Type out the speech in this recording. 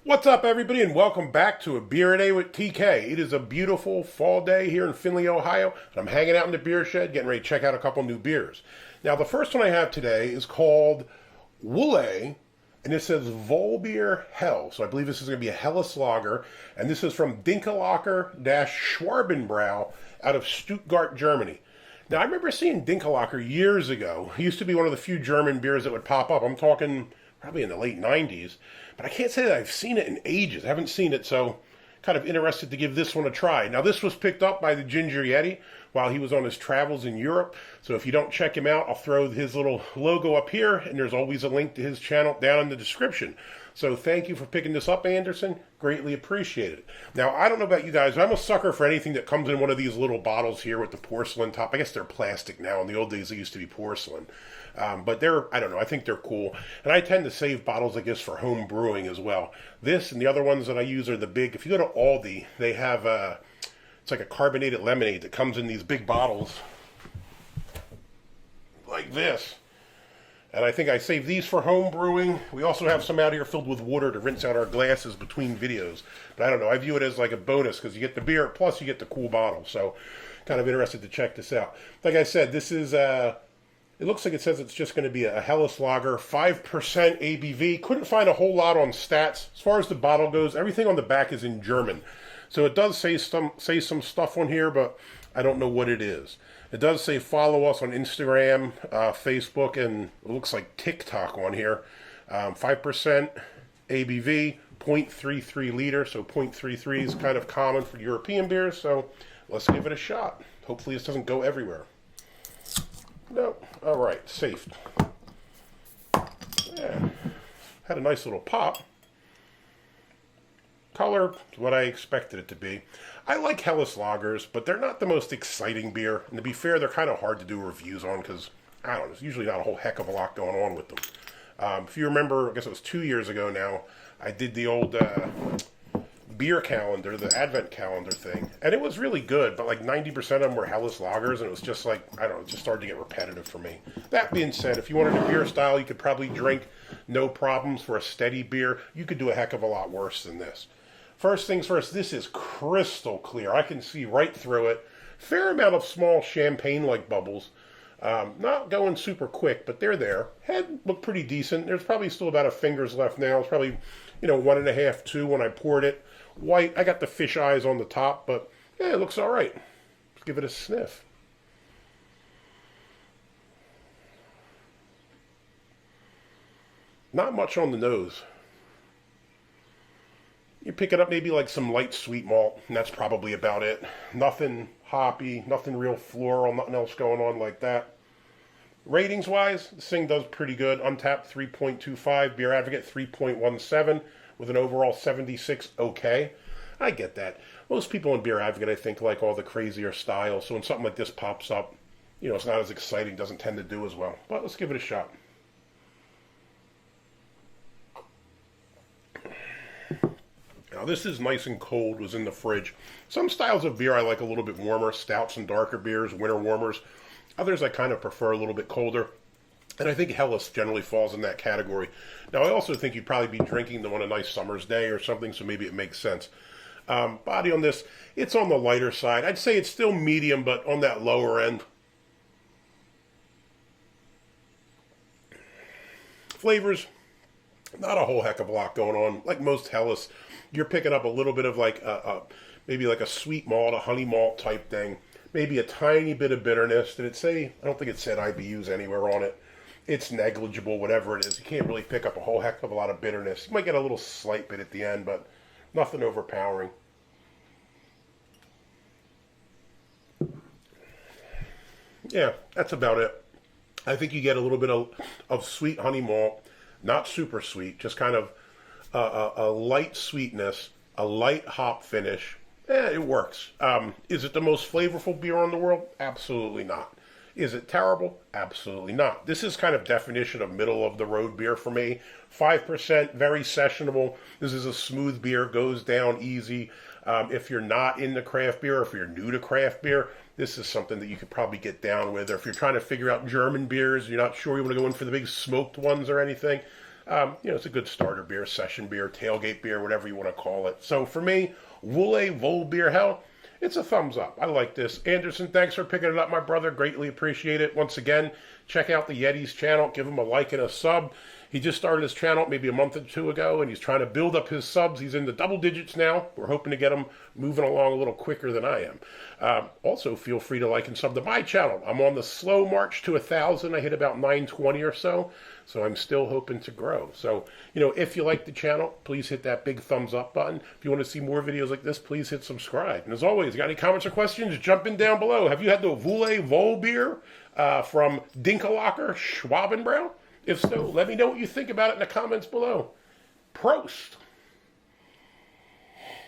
What's up, everybody, and welcome back to A Beer a Day with TK. It is a beautiful fall day here in Findlay, Ohio, and I'm hanging out in the beer shed getting ready to check out a couple new beers. Now, the first one I have today is called Wulle, and it says Vollbier Hell. So I believe this is going to be a Helles lager, and this is from Dinkelacker-Schwaben Bräu out of Stuttgart, Germany. Now, I remember seeing Dinkelacker years ago. It used to be one of the few German beers that would pop up. I'm talking probably in the late 90s. But I can't say that I've seen it in ages. I haven't seen it, so kind of interested to give this one a try. Now, this was picked up by the Ginger Yeti while he was on his travels in Europe. So if you don't check him out, I'll throw his little logo up here, and there's always a link to his channel down in the description. So thank you for picking this up, Anderson. Greatly appreciated it. Now, I don't know about you guys, but I'm a sucker for anything that comes in one of these little bottles here with the porcelain top. I guess they're plastic now. In the old days, they used to be porcelain. But they're, I don't know, I think they're cool. And I tend to save bottles like this for home brewing as well. This and the other ones that I use are the big, if you go to Aldi, they have, it's like a carbonated lemonade that comes in these big bottles like this. And I think I save these for home brewing. We also have some out here filled with water to rinse out our glasses between videos. But I don't know, I view it as like a bonus because you get the beer, plus you get the cool bottle. So kind of interested to check this out. Like I said, this is, it looks like it says it's just going to be a Helles lager, 5% ABV. Couldn't find a whole lot on stats. As far as the bottle goes, everything on the back is in German. So it does say some stuff on here, but I don't know what it is. It does say follow us on Instagram, Facebook, and it looks like TikTok on here. 5% ABV, 0.33 liter, so 0.33 is kind of common for European beers, so let's give it a shot. Hopefully this doesn't go everywhere. No, all right, safe. Yeah, had a nice little pop. Color is what I expected it to be. I like Helles lagers, but they're not the most exciting beer. And to be fair, they're kind of hard to do reviews on because, I don't know, there's usually not a whole heck of a lot going on with them. If you remember, I guess it was 2 years ago now, I did the old beer calendar, the advent calendar thing. And it was really good, but like 90% of them were Helles lagers, and it was just like, I don't know, it just started to get repetitive for me. That being said, if you wanted a beer style you could probably drink no problems for a steady beer, you could do a heck of a lot worse than this. First things first, this is crystal clear. I can see right through it. Fair amount of small champagne-like bubbles. Not going super quick, but they're there. Head looked pretty decent. There's probably still about a finger's left now. It's probably, 1.5, 2 when I poured it. White, I got the fish eyes on the top, but yeah, it looks all right. Let's give it a sniff. Not much on the nose. You pick it up maybe like some light sweet malt, and that's probably about it. Nothing hoppy, nothing real floral, nothing else going on like that. Ratings-wise, this thing does pretty good. Untappd 3.25, Beer Advocate 3.17, with an overall 76 okay. I get that. Most people in Beer Advocate, I think, like all the crazier styles, so when something like this pops up, it's not as exciting, doesn't tend to do as well. But let's give it a shot. Now this is nice and cold, was in the fridge. Some styles of beer I like a little bit warmer, stouts and darker beers, winter warmers. Others I kind of prefer a little bit colder. And I think Helles generally falls in that category. Now I also think you'd probably be drinking them on a nice summer's day or something, so maybe it makes sense. Body on this, it's on the lighter side. I'd say it's still medium, but on that lower end. Flavors, not a whole heck of a lot going on. Like most Helles, you're picking up a little bit of like maybe like a sweet malt, a honey malt type thing. Maybe a tiny bit of bitterness. Did it say? I don't think it said IBUs anywhere on it. It's negligible, whatever it is. You can't really pick up a whole heck of a lot of bitterness. You might get a little slight bit at the end, but nothing overpowering. Yeah, that's about it. I think you get a little bit of sweet honey malt. Not super sweet, just kind of a light sweetness, a light hop finish. It works. Is it the most flavorful beer in the world? Absolutely not. Is it terrible? Absolutely not. This is kind of definition of middle-of-the-road beer for me. 5%, very sessionable. This is a smooth beer, goes down easy. If you're not into craft beer, or if you're new to craft beer, this is something that you could probably get down with. Or if you're trying to figure out German beers, you're not sure you want to go in for the big smoked ones or anything, It's a good starter beer, session beer, tailgate beer, whatever you want to call it. So for me, Wulle Vollbier, hell, it's a thumbs up. I like this. Anderson, thanks for picking it up, my brother. Greatly appreciate it. Once again, check out the Yeti's channel. Give him a like and a sub. He just started his channel maybe a month or two ago, and he's trying to build up his subs. He's in the double digits now. We're hoping to get him moving along a little quicker than I am. Also, feel free to like and sub to my channel. I'm on the slow march to 1,000. I hit about 920 or so, so I'm still hoping to grow. So, if you like the channel, please hit that big thumbs up button. If you want to see more videos like this, please hit subscribe. And as always, got any comments or questions, jump in down below. Have you had the Wulle Vollbier from Dinkelacker-Schwaben Bräu? If so, let me know what you think about it in the comments below. Prost!